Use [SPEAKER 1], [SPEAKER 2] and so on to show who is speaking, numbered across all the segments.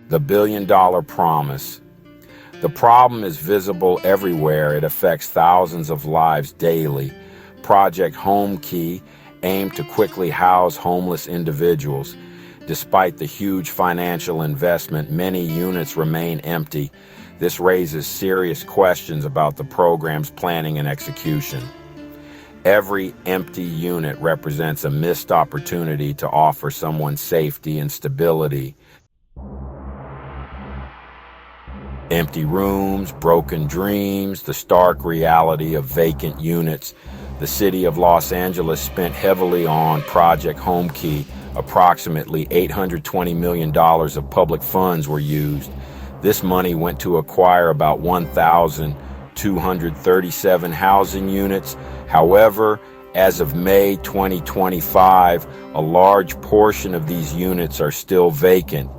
[SPEAKER 1] The billion-dollar promise. The problem is visible everywhere. It affects thousands of lives daily. Project Home Key aimed to quickly house homeless individuals. Despite the huge financial investment, many units remain empty. This raises serious questions about the program's planning and execution. Every empty unit represents a missed opportunity to offer someone safety and stability. Empty rooms, broken dreams, the stark reality of vacant units. The city of Los Angeles spent heavily on Project Home Key. Approximately $820 million of public funds were used. This money went to acquire about 1,237 housing units. However, as of May 2025, a large portion of these units are still vacant.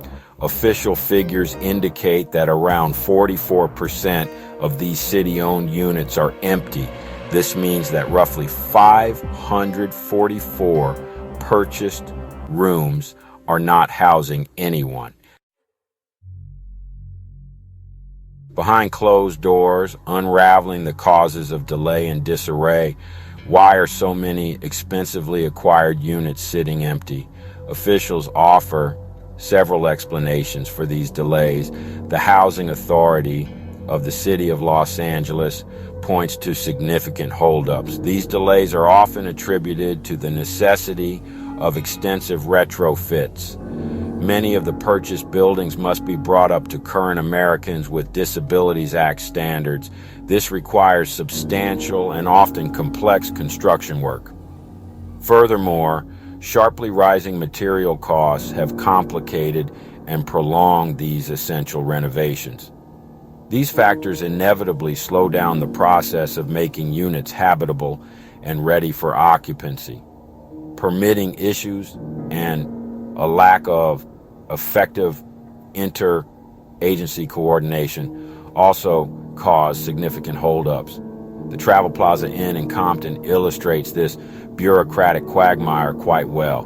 [SPEAKER 1] Official figures indicate that around 44% of these city-owned units are empty. This means that roughly 544 purchased rooms are not housing anyone. Behind closed doors, unraveling the causes of delay and disarray. Why are so many expensively acquired units sitting empty? Officials offer several explanations for these delays. The Housing Authority of the City of Los Angeles points to significant holdups. These delays are often attributed to the necessity of extensive retrofits. Many of the purchased buildings must be brought up to current Americans with Disabilities Act standards. This requires substantial and often complex construction work. Furthermore, sharply rising material costs have complicated and prolonged these essential renovations. These factors inevitably slow down the process of making units habitable and ready for occupancy. Permitting issues and a lack of effective inter-agency coordination also cause significant holdups. The Travel Plaza Inn in Compton illustrates this bureaucratic quagmire quite well.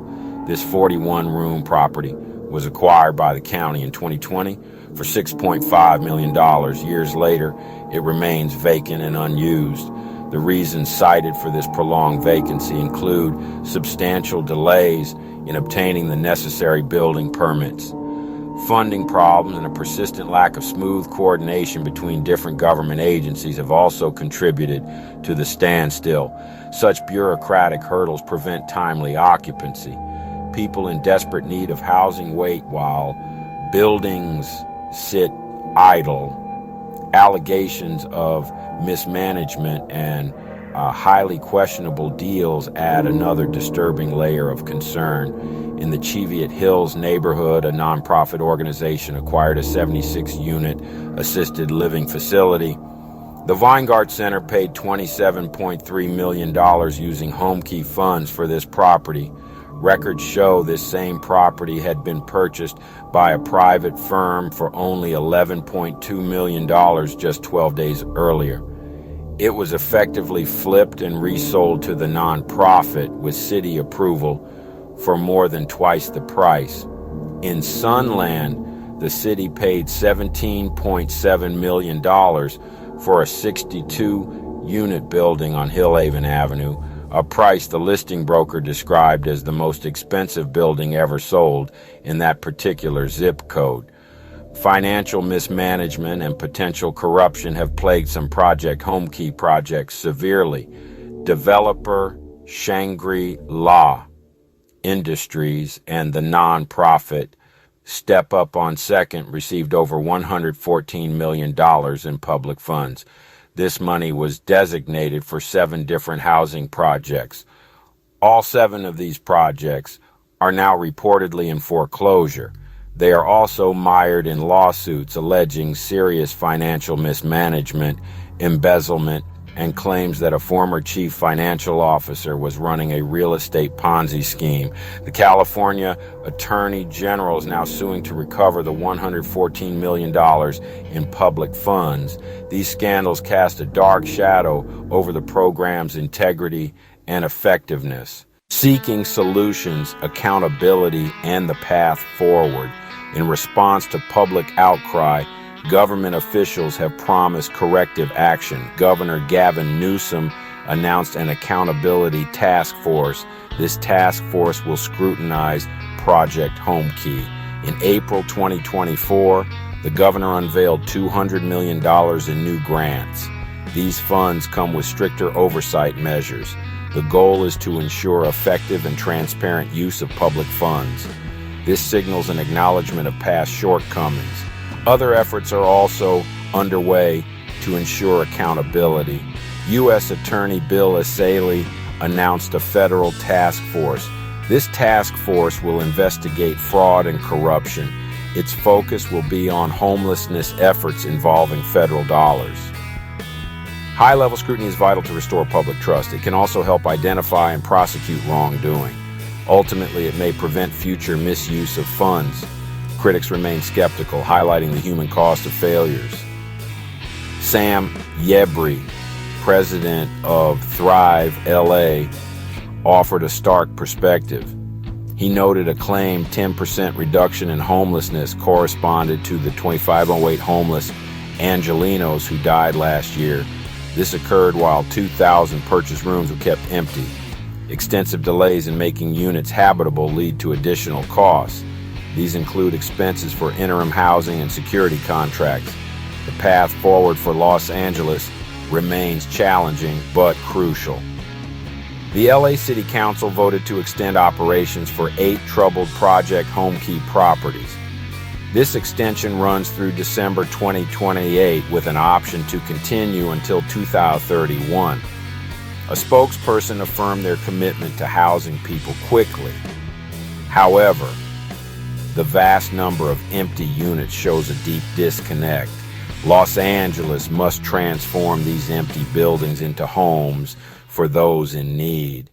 [SPEAKER 1] This 41-room property was acquired by the county in 2020 for $6.5 million. Years later, it remains vacant and unused. The reasons cited for this prolonged vacancy include substantial delays in obtaining the necessary building permits, funding problems, and a persistent lack of smooth coordination between different government agencies have also contributed to the standstill. Such bureaucratic hurdles prevent timely occupancy. People in desperate need of housing wait while buildings sit idle. Allegations of mismanagement and highly questionable deals add another disturbing layer of concern. In the Cheviot Hills neighborhood, a nonprofit organization acquired a 76-unit assisted living facility. The Weingart Center paid $27.3 million using Home Key funds for this property. Records show this same property had been purchased by a private firm for only $11.2 million just 12 days earlier. It was effectively flipped and resold to the nonprofit with city approval for more than twice the price. In Sunland, the city paid $17.7 million for a 62-unit building on Hillhaven Avenue, a price the listing broker described as the most expensive building ever sold in that particular zip code. Financial mismanagement and potential corruption have plagued some Project Home Key projects severely. Developer Shangri-La Industries and the nonprofit Step Up on Second received over $114 million in public funds. This money was designated for 7 different housing projects. All 7 of these projects are now reportedly in foreclosure. They are also mired in lawsuits alleging serious financial mismanagement, embezzlement, and claims that a former chief financial officer was running a real estate Ponzi scheme. The California Attorney General is now suing to recover the $114 million in public funds. These scandals cast a dark shadow over the program's integrity and effectiveness. Seeking solutions, accountability, and the path forward. In response to public outcry, government officials have promised corrective action. Governor Gavin Newsom announced an accountability task force. This task force will scrutinize Project Homekey. In April 2024, the governor unveiled $200 million in new grants. These funds come with stricter oversight measures. The goal is to ensure effective and transparent use of public funds. This signals an acknowledgement of past shortcomings. Other efforts are also underway to ensure accountability. U.S. Attorney Bill Asaley announced a federal task force. This task force will investigate fraud and corruption. Its focus will be on homelessness efforts involving federal dollars. High-level scrutiny is vital to restore public trust. It can also help identify and prosecute wrongdoing. Ultimately, it may prevent future misuse of funds. Critics remain skeptical, highlighting the human cost of failures. Sam Yebri, president of Thrive LA, offered a stark perspective. He noted a claimed 10% reduction in homelessness corresponded to the 2,508 homeless Angelenos who died last year. This occurred while 2,000 purchased rooms were kept empty. Extensive delays in making units habitable lead to additional costs. These include expenses for interim housing and security contracts. The path forward for Los Angeles remains challenging but crucial. The LA City Council voted to extend operations for 8 troubled Project Homekey properties. This extension runs through December 2028 with an option to continue until 2031. A spokesperson affirmed their commitment to housing people quickly. However, the vast number of empty units shows a deep disconnect. Los Angeles must transform these empty buildings into homes for those in need.